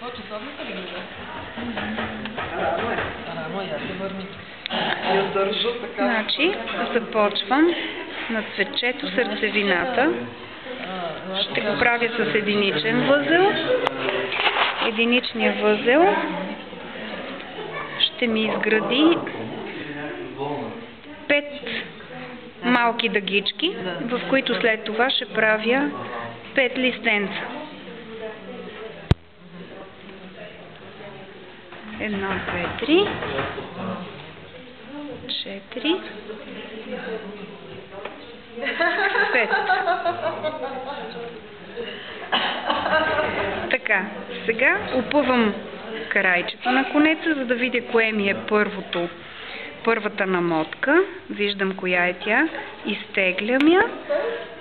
по-часовника ли гледа? Рано е. Рано е, я се върни. Я държа така. Значи, започвам на цветчето сърцевината. Ще го правя с единичен възел. Единичният възел ще ми изгради 5 малки дъгички, в които след това ще правя 5 листенца. 1, 2, 3, 4, 5. Така, сега опъвам крайчето на конеца, за да видя кое ми е първата намотка. Виждам коя е тя. Изтеглям я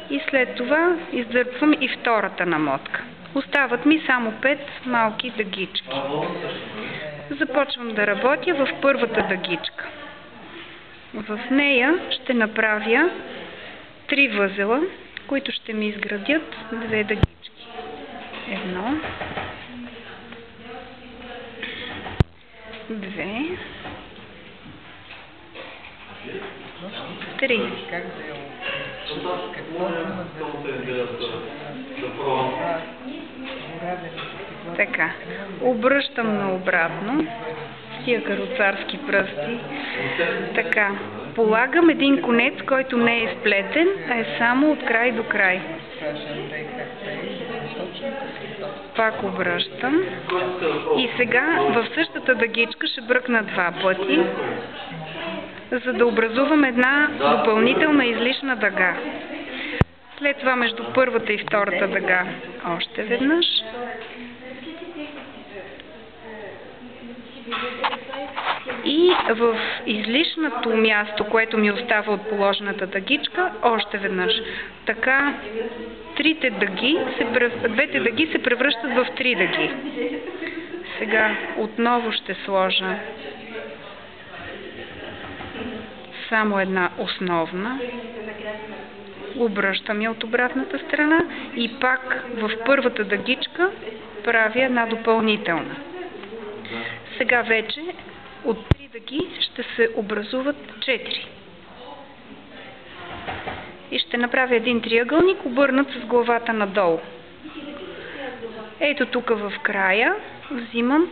и след това издърпвам и втората намотка. Остават ми само 5 малки дъгички. Започвам да работя в първата дъгичка. В нея ще направя 3 възела, които ще ми изградят 2 дъгички. 1, 2, 3. Така, обръщам наобратно с тия каруцарски пръсти. Така, полагам един конец, който не е сплетен, а е само от край до край. Пак обръщам. И сега в същата дъгичка ще бръкна 2 пъти, за да образувам една допълнителна излишна дъга. След това между първата и втората дъга още веднъж. И в излишното място, което ми остава от положената дъгичка, още веднъж. Така двете дъги се превръщат в 3 дъги. Сега отново ще сложа само една основна. Обръщам я от обратната страна и пак в първата дъгичка правя една допълнителна. Сега вече от 3 дъги ще се образуват 4. И ще направя един триъгълник, обърнат с главата надолу. Ето тук в края взимам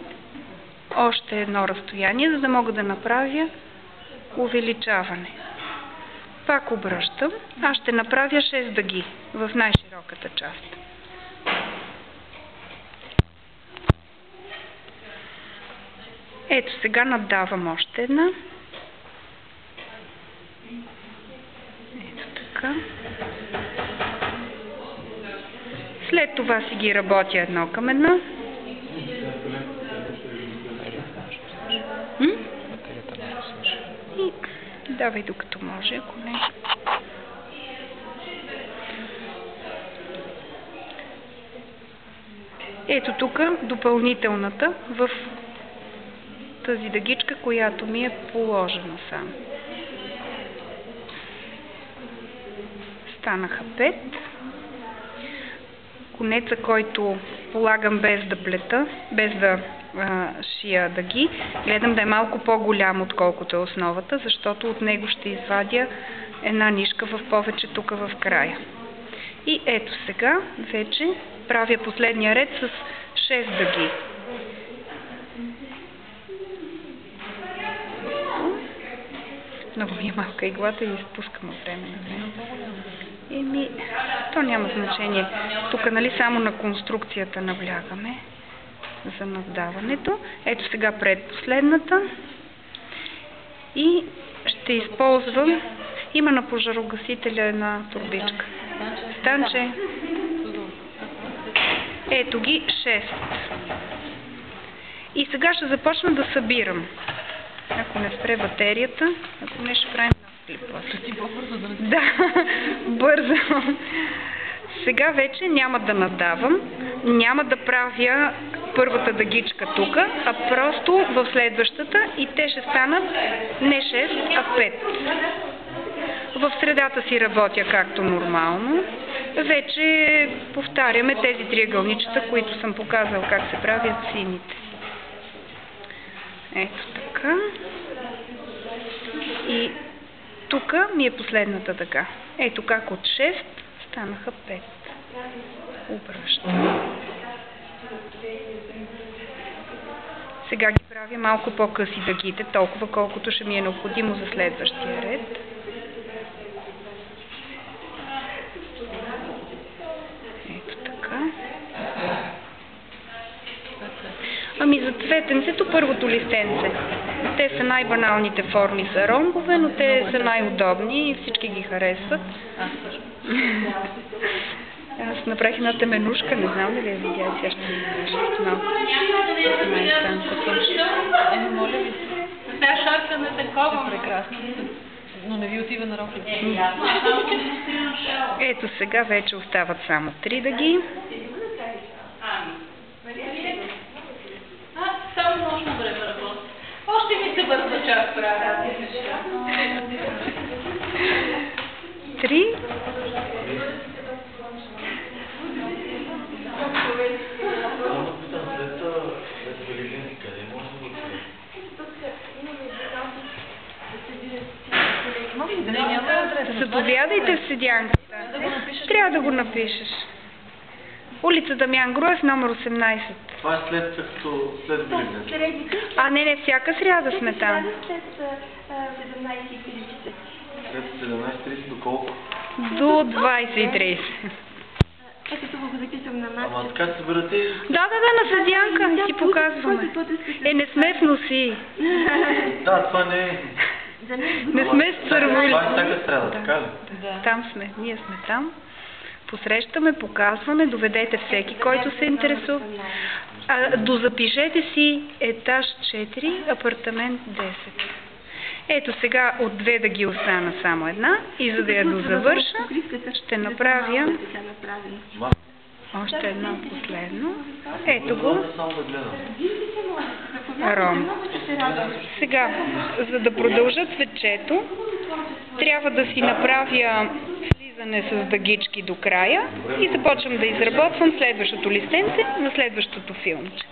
още едно разстояние, за да мога да направя увеличаване. Пак обръщам. Аз ще направя 6 дъги в най-широката част. Ето сега наддавам още една. Ето така. След това си ги работя едно към едно. И давай докато може, ако не. Ето тук допълнителната в тази дъгичка, която ми е положена само. Станаха 5. Конеца, който полагам без да плета, без да шия дъги, гледам да е малко по-голям, отколкото е основата, защото от него ще извадя една нишка в повече тук в края. И ето сега вече правя последния ред с 6 дъги. Много ми е малка иглата и изпускам от време на време. То няма значение. Тук, нали, само на конструкцията наблягаме за наддаването. Ето сега предпоследната. И ще използвам, има на пожарогасителя една турбичка. Станче. Ето ги 6. И сега ще започна да събирам. Ако не спре батерията, ако не ще правим клип. Да, бързо. Сега вече няма да наддавам, няма да правя първата дъгичка тук, а просто в следващата и те ще станат не 6, а 5. В средата си работя както нормално. вече повтаряме тези триъгълничета, които съм показал как се правят сините. Ето така. И тук ми е последната дъга. Ето как от 6 станаха 5. Обръщам. Сега ги правя малко по-къси дъгите, толкова колкото ще ми е необходимо за следващия ред. Ето така. Ами за цветенцето първото листенце. Те са най-баналните форми за ромбове, но те са най-удобни и всички ги харесват. Аз направих една теменушка, не знам дали я видя, сега ще ми кажа малко. Моля ви. Тя шапка на такова. Прекрасно. Но не ви отива на роклята. Ето сега вече остават само 3 дъги. Само нощно време работи. Още ми се върза час правя. 3. Заповядайте в седянката. Трябва да го напишеш. Улица Дамян Груев, номер 18. Това е след Великден. А, не, всяка сряда сме там. След 17:30 до колко? До 20:30. Ето това го записвам на масата. Ама така се събирате? Да, на седянка. Ти показваме. Не сме в носи. Да, това не е. Не сме с цървули. Това е всяка сряда, така ли? Да. Там сме. Ние сме там. Посрещаме, показваме, доведете всеки, който се интересува. Дозапишете си етаж 4, апартамент 10. Ето сега от 2 да ги остана само една и за да я дозавърша, ще направя още едно последно. Ето го. Само да гледам. Ром. Сега, за да продължа цветчето, трябва да си направя слизане с дъгички до края и започвам да изработвам следващото листенце на следващото филмче.